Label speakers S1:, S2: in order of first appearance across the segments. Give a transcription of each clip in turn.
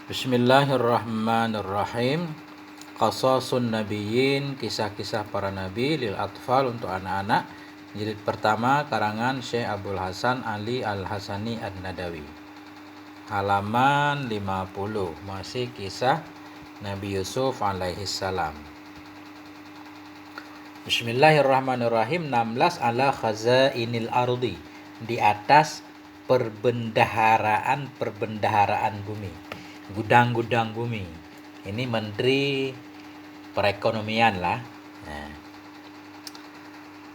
S1: Bismillahirrahmanirrahim. Qasasun Nabiyyin, kisah-kisah para nabi lil atfal untuk anak-anak. Jilid pertama karangan Syekh Abdul Hasan Ali Al-Hasani An-Nadawi. Halaman 50. Masih kisah Nabi Yusuf alaihi salam. Bismillahirrahmanirrahim. 16 ala khazainil ardi, di atas perbendaharaan bumi, gudang-gudang bumi. Ini menteri perekonomian lah.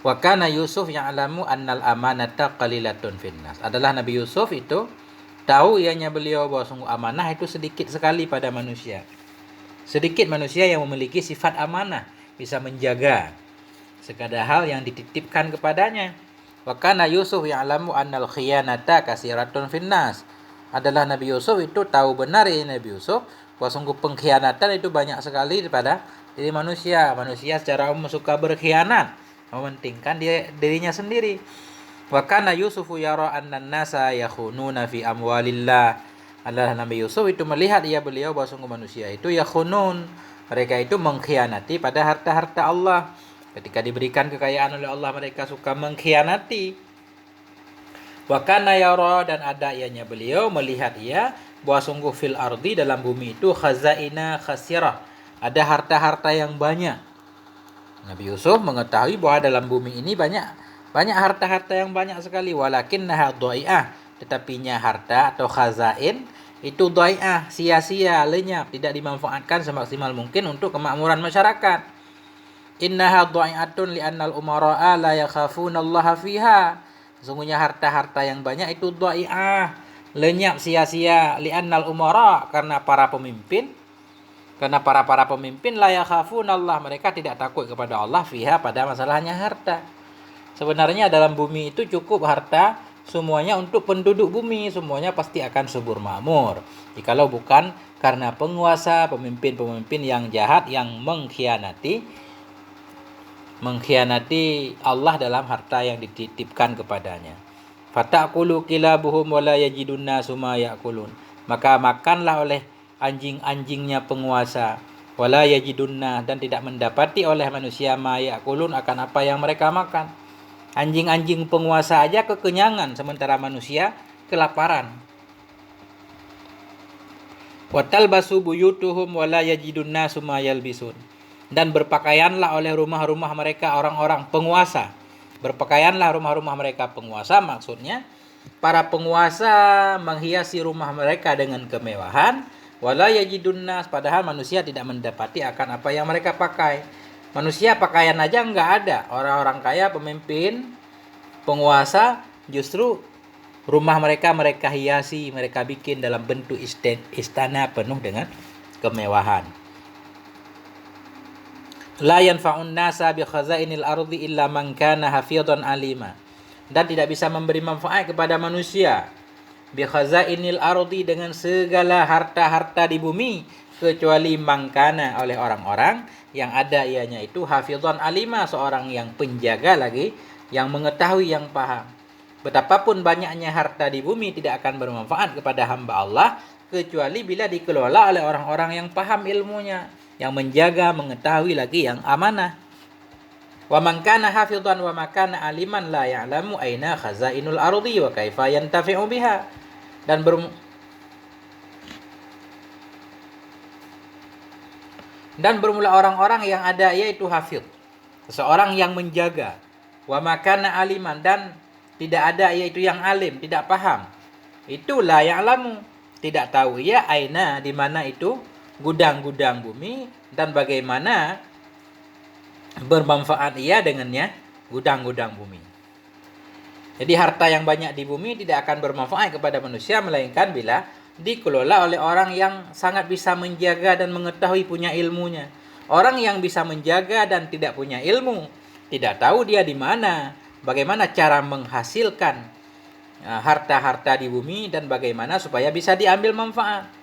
S1: Wa kana Yusuf ya'lamu annal amanata qalilatun finnas. Adalah Nabi Yusuf itu tahu ianya beliau bahwa sungguh amanah itu sedikit sekali pada manusia. Sedikit manusia yang memiliki sifat amanah, bisa menjaga segala hal yang dititipkan kepadanya. Wa kana Yusuf ya'lamu annal khiyanata kasiratun finnas. Adalah Nabi Yusuf itu tahu benar ya Nabi Yusuf bahwa sungguh pengkhianatan itu banyak sekali pada diri manusia. Manusia secara umum suka berkhianat, mementingkan dirinya sendiri. Wa kana Yusufu yara annan nasa yakhununa fi amwalillah. Adalah Nabi Yusuf itu melihat beliau bahwa sungguh manusia itu yakhunun, mereka itu mengkhianati pada harta-harta Allah. Ketika diberikan kekayaan oleh Allah, mereka suka mengkhianati. Wa kana yara, dan ada ianya beliau melihat bahwa sungguh fil ardi, dalam bumi itu khazaina khasirah, ada harta-harta yang banyak. Nabi Yusuf mengetahui bahwa dalam bumi ini banyak harta-harta yang banyak sekali. Walakinnaha dhai'ah, tetapinya harta atau khazain itu dhai'ah, sia-sia, lenyap, tidak dimanfaatkan semaksimal mungkin untuk kemakmuran masyarakat. Innaha dhai'atun li'annal umara'a la yakhafunallaha fiha. Sesungguhnya harta-harta yang banyak itu dhai'ah, lenyap, sia-sia, li'annal umara, karena para pemimpin la yakhafunallah, mereka tidak takut kepada Allah fiha, pada masalahnya harta. Sebenarnya dalam bumi itu cukup harta semuanya untuk penduduk bumi, semuanya pasti akan subur makmur. Jikalau bukan karena penguasa, pemimpin yang jahat yang mengkhianati Allah dalam harta yang dititipkan kepadanya. Fataqulu kilabuhum wala yajidun nasu ma yaqulun. Maka makanlah oleh anjing-anjingnya penguasa, wala yajidunna, dan tidak mendapati oleh manusia ma yaqulun, akan apa yang mereka makan. Anjing-anjing penguasa aja kekenyangan, sementara manusia kelaparan. Wa talbasu buyutuhum wala yajidun nasu ma yalbisun. Dan berpakaianlah oleh rumah-rumah mereka orang-orang penguasa. Berpakaianlah rumah-rumah mereka penguasa, maksudnya para penguasa menghiasi rumah mereka dengan kemewahan. Wala yajidun nas, padahal manusia tidak mendapati akan apa yang mereka pakai. Manusia pakaian aja enggak ada. Orang-orang kaya, pemimpin, penguasa, justru rumah mereka hiasi, mereka bikin dalam bentuk istana penuh dengan kemewahan. La yanfa'un nasa bi khazainil ardi illa man kana hafidhan alima. Dan tidak bisa memberi manfaat kepada manusia bi khazainil ardi, dengan segala harta-harta di bumi, kecuali mangkana, oleh orang-orang yang ada ianya itu hafidhan alima, seorang yang penjaga lagi, yang mengetahui, yang paham. Betapapun banyaknya harta di bumi tidak akan bermanfaat kepada hamba Allah kecuali bila dikelola oleh orang-orang yang paham ilmunya, yang menjaga, mengetahui lagi, yang amanah. Wa man kana hafidhan wa makana aliman la ya'lamu aina khazainul ardi wa kaifa yantafi'u biha. Dan bermula orang-orang yang ada yaitu hafidh, seseorang yang menjaga, wa makana aliman, dan tidak ada yaitu yang alim, tidak paham. Itu la ya'lamu, tidak tahu aina, di mana itu gudang-gudang bumi, dan bagaimana bermanfaat dengannya gudang-gudang bumi. Jadi harta yang banyak di bumi tidak akan bermanfaat kepada manusia melainkan bila dikelola oleh orang yang sangat bisa menjaga dan mengetahui, punya ilmunya. Orang yang bisa menjaga dan tidak punya ilmu, tidak tahu dia di mana, bagaimana cara menghasilkan harta-harta di bumi, dan bagaimana supaya bisa diambil manfaat.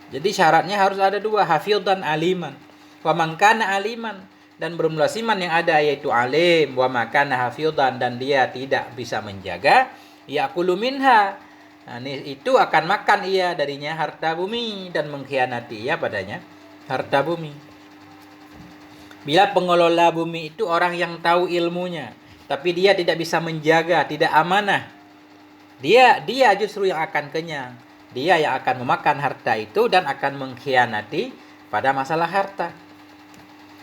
S1: Jadi syaratnya harus ada dua, hafidhan aliman. Wa man kana aliman, dan bermula siman yang ada yaitu alim. Wa ma kana hafidhan, dan dia tidak bisa menjaga, yaqulu minha, Nah, itu akan makan ia darinya harta bumi dan mengkhianati ia padanya harta bumi. Bila pengelola bumi itu orang yang tahu ilmunya, tapi dia tidak bisa menjaga, tidak amanah, dia justru yang akan kenyang. Dia yang akan memakan harta itu dan akan mengkhianati pada masalah harta.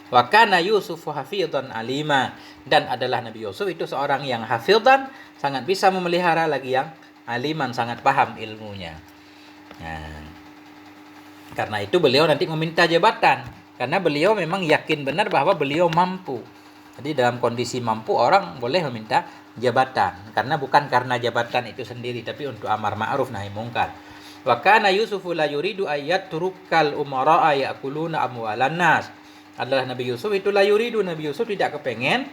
S1: Wa kana Yusuf hafidhan alima, dan adalah Nabi Yusuf itu seorang yang hafidhan, sangat bisa memelihara, lagi yang aliman, sangat paham ilmunya. Nah, karena itu beliau nanti meminta jabatan, karena beliau memang yakin benar bahwa beliau mampu. Jadi dalam kondisi mampu orang boleh meminta jabatan, karena bukan karena jabatan itu sendiri, tapi untuk amar ma'ruf nahi mungkar. Wa kana Yusufu la yuridu ayat turukal umara'a ya'kuluna amwalan nas. Adalah Nabi Yusuf itu la yuridu, Nabi Yusuf tidak kepengen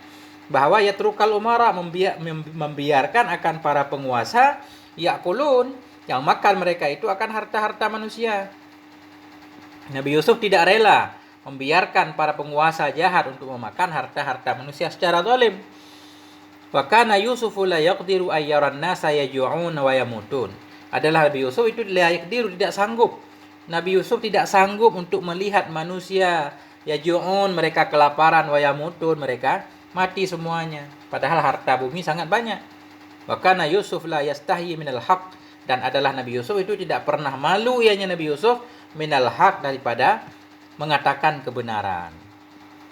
S1: bahwa yatrukal umara, membiarkan akan para penguasa ya'kulun, yang makan mereka itu akan harta-harta manusia. Nabi Yusuf tidak rela membiarkan para penguasa jahat untuk memakan harta-harta manusia secara zalim. Wa kana Yusufu la yaqdiru ayyaran nasa yaj'un wa yamutun. Adalah Nabi Yusuf itu la yaqdiru, tidak sanggup. Nabi Yusuf tidak sanggup untuk melihat manusia yaj'un, mereka kelaparan, wa yamutun, mereka mati semuanya. Padahal harta bumi sangat banyak. Wa kana Yusuf la yastahyi minal haqq, dan adalah Nabi Yusuf itu tidak pernah malu ianya Nabi Yusuf minal haq, daripada mengatakan kebenaran.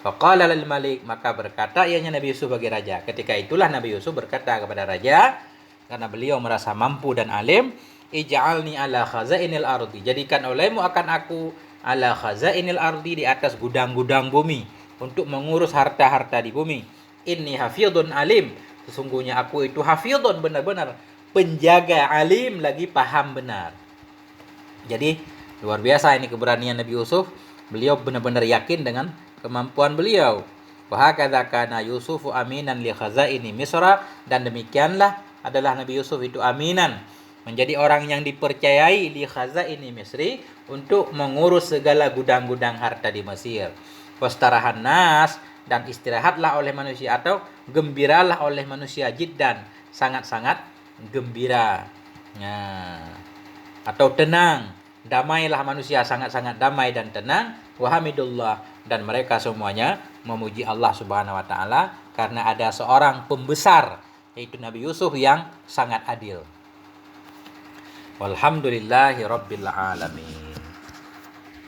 S1: Faqala lil malik, maka berkata ianya Nabi Yusuf bagi raja. Ketika itulah Nabi Yusuf berkata kepada raja, karena beliau merasa mampu dan alim, ij'alni ala khazainil ardi, jadikan olehmu akan aku ala khazainil ardi, di atas gudang-gudang bumi, untuk mengurus harta-harta di bumi. Inni hafidhun alim, sesungguhnya aku itu hafidhun, benar-benar penjaga, alim, lagi paham benar. Jadi luar biasa ini keberanian Nabi Yusuf. Beliau benar-benar yakin dengan kemampuan beliau. Wa hakadza kana Yusufu aminan li khazaini Misra, dan demikianlah adalah Nabi Yusuf itu aminan, menjadi orang yang dipercayai li khazaini Misri, untuk mengurus segala gudang-gudang harta di Mesir. Wastarahan nas, dan istirahatlah oleh manusia, atau gembiralah oleh manusia, jiddan, sangat-sangat gembira. Nah, atau tenang, damailah manusia, sangat-sangat damai dan tenang. Wahamidullah, dan mereka semuanya memuji Allah Subhanahu wa taala, karena ada seorang pembesar, yaitu Nabi Yusuf, yang sangat adil. Walhamdulillahi rabbil alamin.